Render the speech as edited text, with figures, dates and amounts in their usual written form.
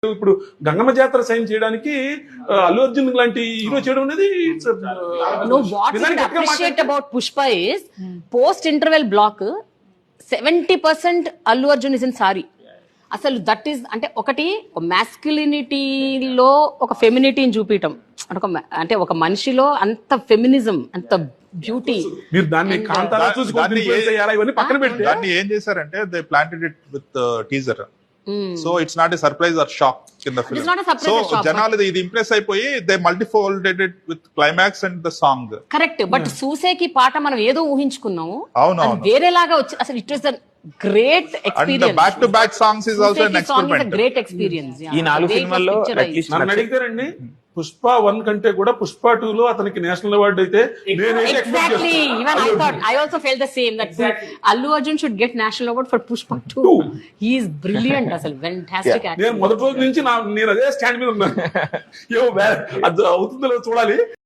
ఇప్పుడు గంగమ్మ జాతర సైన్ చేయడానికి అల్లు అర్జున్ లాంటి హీరో చేయడం అనేది No, what we appreciate about Pushpa is post interval block 70% Allu Arjun is in sari. అసలు దట్ ఈస్ అంటే ఒకటి మ్యాస్కులినిటీలో ఒక ఫెమినిటీని చూపించటం అంటే ఒక మనిషిలో అంత ఫెమినిజం అంత బ్యూటీ. మీరు దాన్ని కాంతారా చూసి ఇవన్నీ పక్కన పెట్టి దాన్ని ఏం చేశారంటే they planted it with teaser. So it's not a surprise or shock in the film. So జనాలు ఇది ఇంప్రెస్ అయిపోయి they multifolded it with climax and the song. Correct. But సూసేకి పాట మనం ఏదో ఊహించుకున్నాము, అవును వేరేలాగా వచ్చి అసలు it was the great experience. Back to back songs is also an experiment. Great experience. ఈ 4 సినిమాల్లో నన్ను అడిగితేనండి పుష్ప 1 కంటే కూడా పుష్ప 2 లో అతనికి నేషనల్ అవార్డు అయితే exactly. Even I also felt the same that Allu Arjun should get national award for Pushpa 2. He is brilliant. అసలు fantastic actor. నేను మొదటి రోజు నుంచి నేను అదే స్టాండ్ మీద ఉన్నాను. అది అవుతుందో చూడాలి.